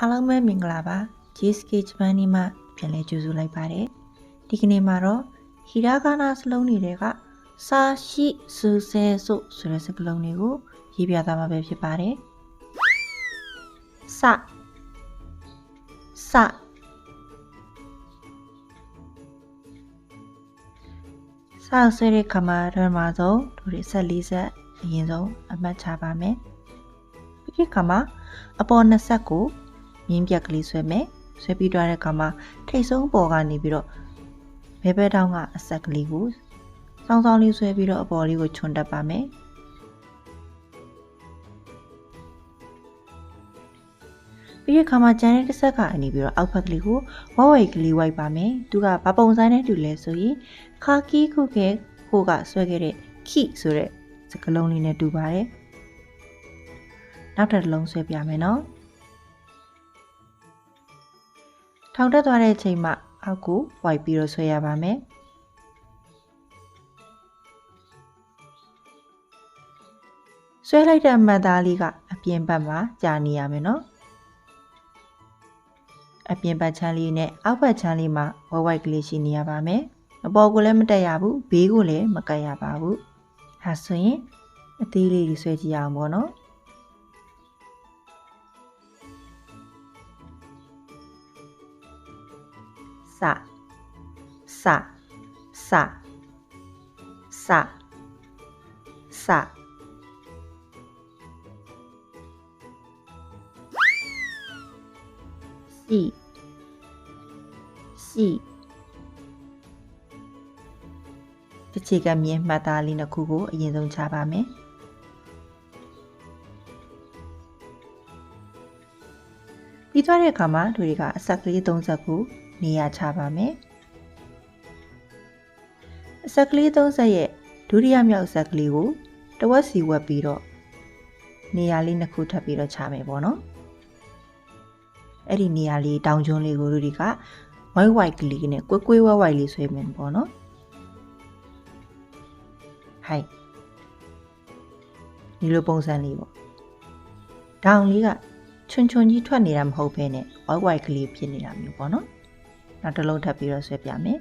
အားလုံးပဲမင်္ဂလာပါ JSK ဂျပန်နေမှာပြန်လည်ကြိုဆိုလိုက်ပါတယ်ဒီကနေ့မှာတော့ Hiragana စလုံးတွေကစာရှိစုဆဲဆိုတဲ့စကားလုံးတွေကိုရေးပြသွားမှာပဲဖြစ်ပါတယ်စဆွဲတဲ့ခါမှာဓမ္မဆုံးတို့တွေဆက်၄ဆက်အရင်ဆုံးအမှတ်ချပါမယ်ပြီးတဲ့ခါမှာအပေါ်၂ဆက်ကိုမြင်းပြက်ကလေးဆွဲမယ်ဆွဲပြီးသွားတဲ့ခါမှာထိတ်ဆုံးပေါ်ကနေပြီးတော့ဘဲဘဲတောင်းကအဆက်ကလေးကိုစောင်းစောင်းလေးဆွဲပြီးတော့အပေါ်လေးကိုခြုံတက်ပါမယ်ပြီးတဲ့ခါမှာကျန်တဲ့တစ်ဆက်ကနေပြီးတော့အောက်ဘက်ကလေးကိုဝဝိတ်ကလေးဝိုက်ပါမယ်သူကဘာပုံစံနဲ့တူလဲဆိုရင်ခါကီခုကဲဟိုကဆွဲခဲ့တဲ့ခိဆိုတဲ့စကားလုံးလေးနဲ့တူပါတယ်နောက်တစ်လုံးဆွဲပြမယ်နော်ထောင်တက်သွားတဲ့အချိန်မှာအောက်ကိုဝိုက်ပြီးတော့ဆွဲရပါမယ်ဆွဲလိုက်တဲ့အမှတ်သားလေးကအပြင်ဘက်မှာကြာနေရမယ်နော်အပြင်ဘက်ချမ်းလေးနဲ့အောက်ဘက်ချမ်းလေးမှာဝဝိုက်ကလေးရှိနေရပါမယ်အပေါ်ကိုလည်းမတက်ရဘူးဘေးကိုလည်းမကပ်ရပါဘူးဒါဆိုရင်အသေးလေးတွေဆွဲကြည့်အောင်ပေါ့နော်စစီတစ်ချက်ကမြင်းမှတ်သားလေးနှစ်ခုကိုအရင်ဆုံးချပါမယ်ပြီးသွားတဲ့အခါမှာတို့တွေကအဆက်ကလေး၃ဆက်ကိုနေရာချပါမယ်အဆက်ကလေး၃ဆက်ရဲ့ဒုတိယမြောက်ဆက်ကလေးကိုတဝက်စီဝက်ပြီးတော့နေရာလေးနှစ်ခုထပ်ပြီးတော့ချမယ်ပေါ့နော်အဲ့ဒီနေရာလေးတောင်ကျွန်းလေးကိုတို့တွေကဝိုက်ကလေးနဲ့ကွဲဝိုက်လေးဆွဲမယ်ပေါ့နော်ဟိုင်ဒီလိုပုံစံလေးပေါ့တောင်လေးကချွန်ကြီးထွက်နေတာမဟုတ်ဘဲနဲ့ဝိုက်ကလေးဖြစ်နေတာမျိုးပေါ့နော်နောက်တစ်လုံးထပ်ပြီးတော့ဆွဲပြမယ်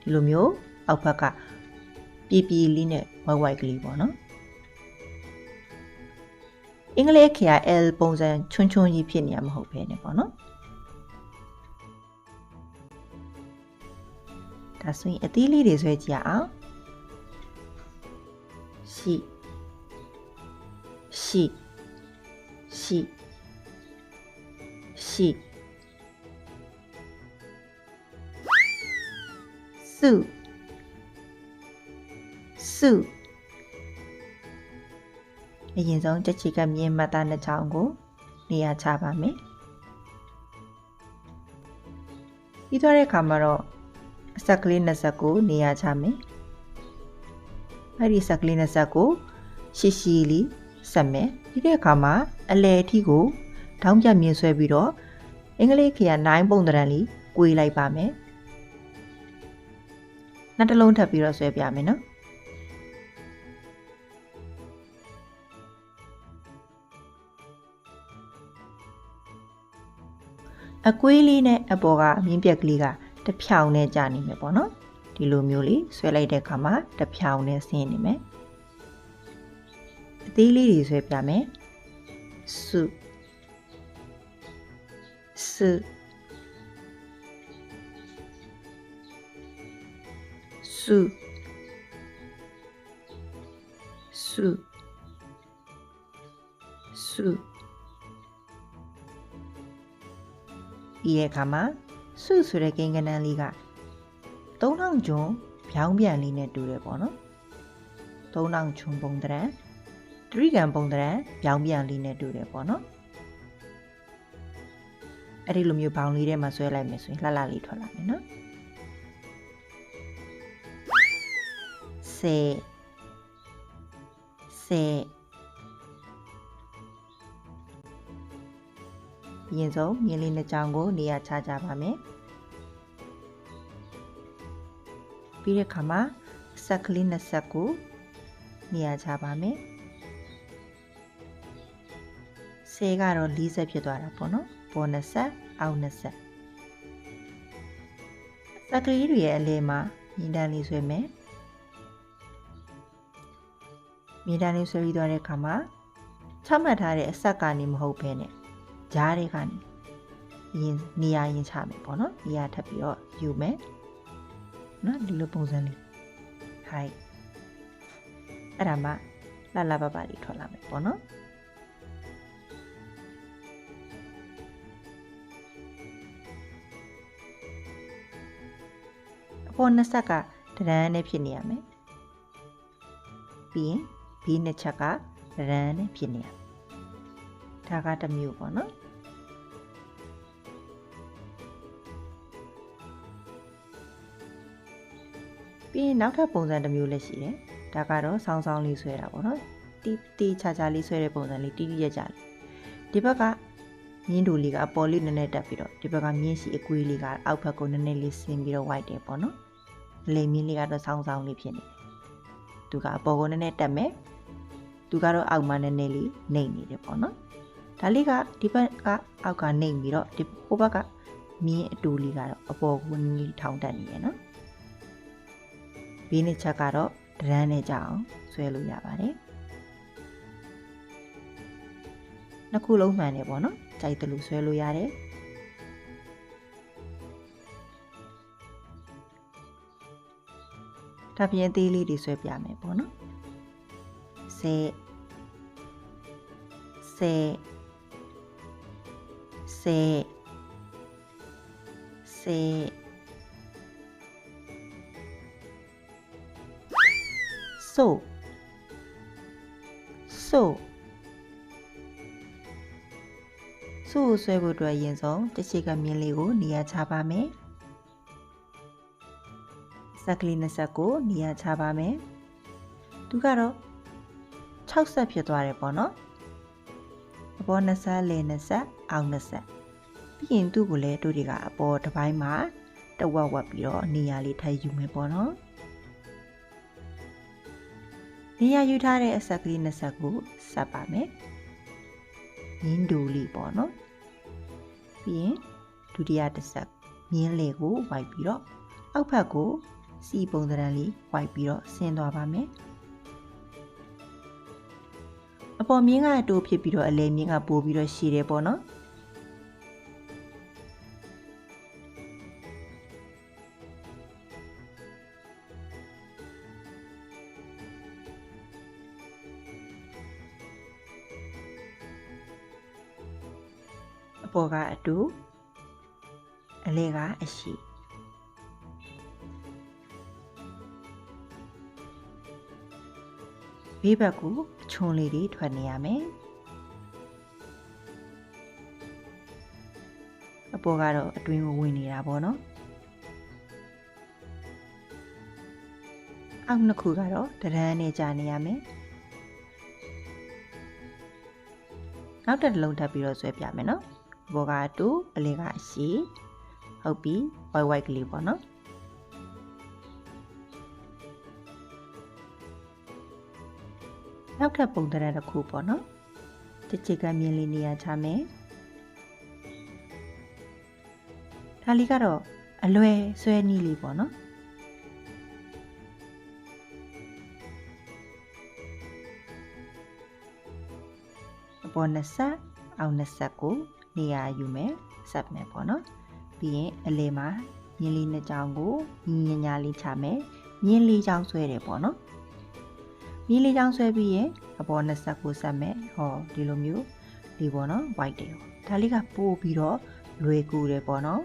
ဒီလိုမျိုးအောက်ဘက်ကပြေလေးနဲ့ဝိုက်ကလေးပေါ့နော်အင်္ဂလိပ်ခေတ် L ပုံစံချွန်ကြီးဖြစ်နေတာမဟုတ်ဘဲနဲ့ပေါ့နော်ဒါဆိုရင်အသီးလေးတွေဆွဲကြည့်အောင်ရှိစုအရင်ဆုံးတစ်ချက်ကမြင်းမှတ်သားနှစ်ချောင်းကိုနေရာချပါမယ်ပြီးသွားတဲ့အခါမှာတော့အဆက်ကလေးနှစ်ဆက်ကိုနေရာချမယ်အဲ့ဒီဆက်ကလေးနှစ်ဆက်ကိုရှည်လေးဆက်မယ်ပြီးတဲ့အခါမှာအလယ်အထိကိုထောင်းပြမြင်ဆွဲပြီးတော့အင်္ဂလိပ်ခေတ်9ပုံသဏ္ဍာန်လေးကွေးလိုက်ပါမယ်နောက်တစ်လုံးထပ်ပြီးတော့ဆွဲပြမယ်နော်အကွေးလေးနဲ့အပေါ်ကမြင်းပြက်ကလေးကတဖြောင်နဲ့ကြာနေမယ်ပေါ့နော်ဒီလိုမျိုးလေးဆွဲလိုက်တဲ့အခါမှာတဖြောင်နဲ့ဆင်းနေမယ်အသေးလေးတွေဆွဲပြမယ်စုဒီရဲ့အခါမှာစုဆိုတဲ့ကိန်းကဏ္ဍလေးက3000ကျွန်းဖြောင်းပြန်လေးနဲ့တူတယ်ပေါ့နော်3000ကျွန်းပုံသဏ္ဍာန်တရိကန်ပုံသဏ္ဍာန်ဖြောင်းပြန်လေးနဲ့တူတယ်ပေါ့နော်အဲ့ဒီလိုမျိုးဘောင်လေးထဲမှာဆွဲလိုက်မယ်ဆိုရင်လှလှလေးထွက်လာမယ်နော်ဆဲအရင်ဆုံးမြင်းလေးနှစ်ချောင်းကိုနေရာချကြပါမယ်ပြီးတဲ့အခါမှာဆက်ကလေးနှစ်ဆက်ကိုနေရာချပါမယ်ဆ 10ကတော့40ဖြစ်သွားတာပေါ့နော်ပေါ်20အောက်20စကလေးတွေရဲ့အလဲမှာမြင်းတန်းလေးဆွဲမယ်မြင်းတန်းလေးဆွဲပြီးသွားတဲ့အခါမှာချမှတ်ထားတဲ့အဆက်ကနေမဟုတ်ဘဲနဲ့ဂျားတွေကနေနေရာရင်ချမယ်ပေါ့နော်နေရာထပ်ပြီးတော့ယူမယ်နော်ဒီလိုပုံစံလေးဟိုက်အဲ့ဒါမှလှပပလေးထွက်လာမယ်ပေါ့နော်အပေါ်နှစ်ဆက်ကတရန်းနဲ့ဖြစ်နေရမယ်ပြီးရင်ဘေးနှစ်ချက်ကတရန်းနဲ့ဖြစ်နေရဒါကတစ်မျိုးပေါ့နော်ပြီးရင်နောက်ထပ်ပုံစံတစ်မျိုးလည်းရှိတယ်ဒါကတော့ဆောင်းဆောင်းလေးဆွဲတာပေါ့နော်တီးချာလေးဆွဲတဲ့ပုံစံလေးတီးရက်ကြလေးဒီဘက်ကမြင်းတူလေးကအပေါ်လေးနည်းနည်းတက်ပြီးတော့ဒီဘက်ကမြင်းရှိအကွေးလေးကအောက်ဘက်ကိုနည်းနည်းလေးဆင်းပြီးတော့ white တယ်ပေါ့နော်လိမ်မြင်းလေးကတော့ဆောင်းဆောင်းလေးဖြစ်နေတယ်သူကအပေါ်ကိုနည်းနည်းတက်မယ်သူကတော့အောက်မှာနည်းနည်းလေးနှိမ့်နေတယ်ပေါ့နော်ဒါလေးကဒီဘက်ကအောက်ကနှိမ့်ပြီးတော့ဒီဟိုဘက်ကမြင်းအတူလေးကတော့အပေါ်ကိုနည်းနည်းထောင်တက်နေရနော်ဘေးနှစ်ချက်ကတော့တရန်းနဲ့ကြအောင်ဆွဲလို့ရပါတယ်နှစ်ခုလုံးမှန်တယ်ပေါ့နော်ကြိုက်တယ်လို့ဆွဲလို့ရတယ်ဒါပြင်အသေးလေးတွေဆွဲပြမယ်ပေါ့နော်10ဆိုဆွဲဖို့အတွက်ရင်ဆုံးတစ်ချက်ကမြင်းလေးကိုနေရာချပါမယ်စက်ကလေး20ကိုနေရာချပါမယ်သူကတော့6ဆက်ဖြစ်သွားတယ်ပေါ့နော်အပေါ်20လေ20အောက်20ပြီးရင်သူ့ကိုလည်းတို့တွေကအပေါ်တစ်ပိုင်းမှာတဝက်ဝက်ပြီးတော့နေရာလေးထပ်ယူမယ်ပေါ့နော်နေရာယူထားတဲ့အဆက်ကလေး20ကိုဆက်ပါမယ်မြင်းတူလေးပေါ့နော်ပြီးရင်ဒုတိယတစ်ဆက်မြင်းလေကိုဝိုက်ပြီးတော့အောက်ဘက်ကိုစီပုံသဏ္ဍာန်လေးဝိုက်ပြီးတော့ဆင်းသွားပါမယ်အပေါ်မြင်းကတိုးဖြစ်ပြီးတော့အလဲမြင်းကပိုးပြီးတော့ရှည်တယ်ပေါ့နော်အပေါ်ကအတူအလဲကအရှိဘေးဘက်ကိုအချွန်လေးတွေထွက်နေရမယ်အပေါ်ကတော့အတွင်းကိုဝင်နေတာပေါ့နော်အောက်နှစ်ခုကတော့တရန်းနဲ့ကြာနေရမယ်နောက်တစ်လုံးထပ်ပြီးတော့ဆွဲပြမယ်နော်အပေါ်ကအတူအလဲကအရှိဟုတ်ပြီ white ကလေးပေါ့နော်နောက်ထပ်ပုံသဏ္ဍာန်တစ်ခုပေါ့နော်တစ်ချက်ကမြင်းလေးနေရာချမယ်ဒါလေးကတော့အလွယ်ဆွဲနည်းလေးပေါ့နော်အပေါ်20အောက်20ကိုနေရာယူမယ်ဆက်မယ်ပေါ့နော်ပြီးရင်အလဲမှာမြင်းလေးနှစ်ချောင်းကိုညညာလေးချမယ်မြင်းလေးချောင်းဆွဲတယ်ပေါ့နော်မြင်းလေးချောင်းဆွဲပြီးရင်အပေါ်20ကိုဆက်မယ်ဟောဒီလိုမျိုးဒီပေါ့နော် white တယ်ဒါလေးကပို့ပြီးတော့လွယ်ကူတယ်ပေါ့နော်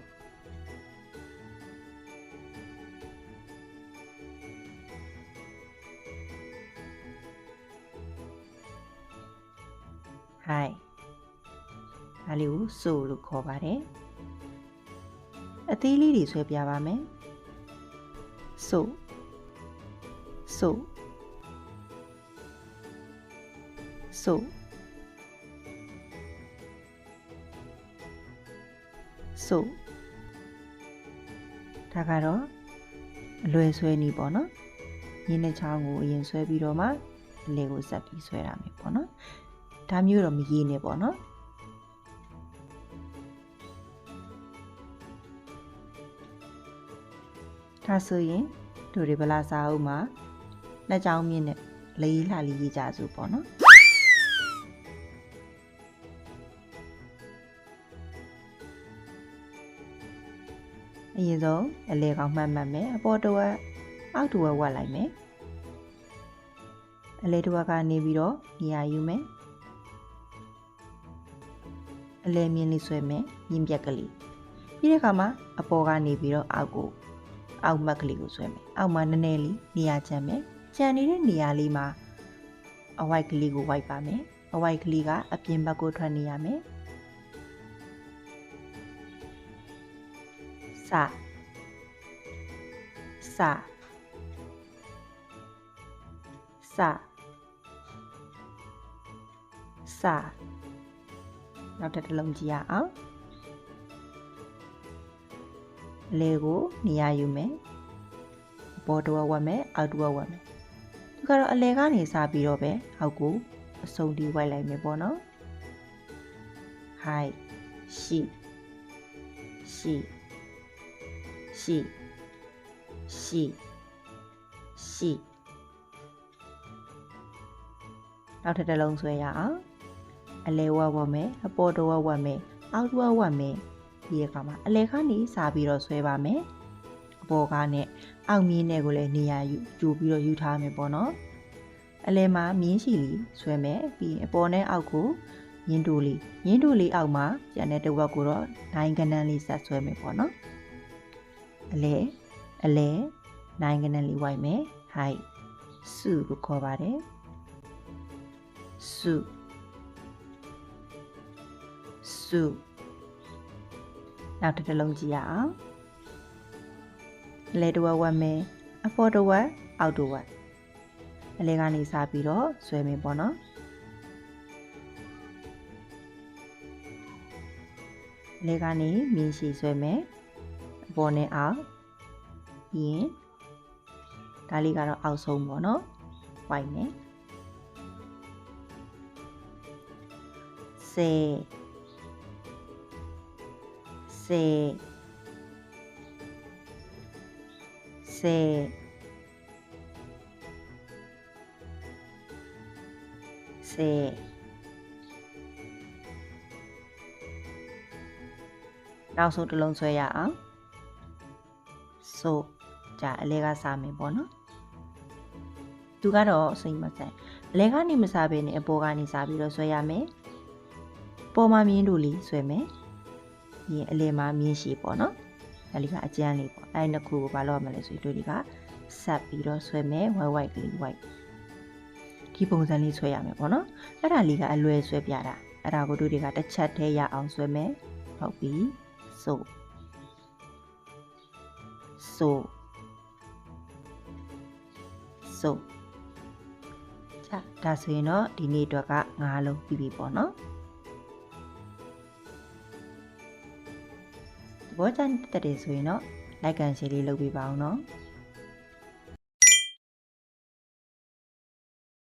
ဟိုင်ဒါလေးကိုဆိုလို့ခေါ်ပါတယ်အသေးလေးတွေဆွဲပြပါမယ်ဆိုဒါကတော့အလွယ်ဆွဲနည်းပေါ့နော်ရင်းနဲ့ချောင်းကိုအရင်ဆွဲပြီးတော့မှလေကိုဆက်ပြီးဆွဲရမယ်ပေါ့နော်ဒါမျိုးတော့မရေးနဲ့ပေါ့နော် ဒါဆိုရင်တို့တွေဗလာစာအုပ်မှာလက်ချောင်းမြင့်နဲ့လေးလှလေးရေးကြစို့ပေါ့နော်အရင်ဆုံးအလဲကောင်မှတ်မယ်အပေါ်တစ်ဝက်အောက်တစ်ဝက်ဝတ်လိုက်မယ်အလဲတစ်ဝက်ကနေပြီးတော့နေရာယူမယ်အလဲမြင့်လေးဆွဲမယ်မြင့်ပြက်ကလေးပြီးတဲ့အခါမှာအပေါ်ကနေပြီးတော့အောက်မက်ကလေးကိုဆွဲမယ်အောက်မှာနည်းနည်းလေးနေရာချမ်းမယ်ချမ်းနေတဲ့နေရာလေးမှာအဝိုက်ကလေးကိုဝိုက်ပါမယ်အဝိုက်ကလေးကအပြင်ဘက်ကိုထွက်နေရမယ်စနောက်တစ်လုံးကြည့်ရအောင်အလဲကိုနေရာယူမယ်အပေါ်တစ်ဝက်ဝတ်မယ်အောက်တစ်ဝက်ဝတ်မယ်ဒီကတော့အလဲကနေစပြီးတော့ပဲအောက်ကိုအစုံတီးဝိုက်လိုက်မယ်ပေါ့နော် high ရှိနောက်တစ်လုံးဆွဲရအောင်အလဲဝတ်ဝတ်မယ်အပေါ်တစ်ဝက်ဝတ်မယ်အောက်တစ်ဝက်ဝတ်မယ်ဒီအခါမှာအလဲကနေစပြီးတော့ဆွဲပါမယ်အပေါ်ကနဲ့အောက်မြင်းနဲ့ကိုလည်းနေရာယူပြီးတော့ယူထားမယ်ပေါ့နော်အလဲမှာမြင်းရှိလီဆွဲမယ်ပြီးရင်အပေါ်နဲ့အောက်ကိုမြင်းတိုးလေးအောက်မှာကျန်တဲ့တစ်ဝက်ကိုတော့နိုင်ကနန်းလေးဆက်ဆွဲမယ်ပေါ့နော်အလဲနိုင်ကနန်းလေးဝိုက်မယ် high စုကိုခေါ်ပါတယ်စုနောက်တစ်လုံးကြည့်ရအောင်အလဲတစ်ဝက်ဝတ်မယ်အပေါ်တစ်ဝက်အောက်တစ်ဝက်အလဲကနေစပြီးတော့ဆွဲမယ်ပေါ့နော်အလဲကနေမြင်းရှိဆွဲမယ်အပေါ်နဲ့အောက်ပြီးရင်ဒါလေးကတော့အောက်ဆုံးပေါ့နော်ဝိုက်မယ်ဆဲနောက်ဆုံးတစ်လုံးဆွဲရအောင်ဆိုကြအလဲကစားမယ်ပေါ့နော်သူကတော့စိတ်မဆိုင်အလဲကနေမစားဘဲနဲ့အပေါ်ကနေစားပြီးတော့ဆွဲရမယ်ပေါ်မှာမြင်းတို့လေးဆွဲမယ်ပြီးရင်အလဲမှာမြင်းရှိပေါ့နော်ဒါလေးကအကျန်းလေးပေါ့အဲ့နှစ်ခုကိုဘာလို့ရမလဲဆိုတို့တွေကဆက်ပြီးတော့ဆွဲမယ်ဝိုက်ဒီပုံစံလေးဆွဲရမယ်ပေါ့နော်အဲ့ဒါလေးကအလွယ်ဆွဲပြတာအဲ့ဒါကိုတို့တွေကတစ်ချက်တည်းရအောင်ဆွဲမယ်ဟုတ်ပြီဆိုဒါဆိုရင်တော့ဒီနေ့အတွက်က9လုံးပြီးပြီပေါ့နော်ဘောချန်တက်တယ်ဆိုရင်တော့ like and share လေးလုပ်ပေးပါအောင်နော်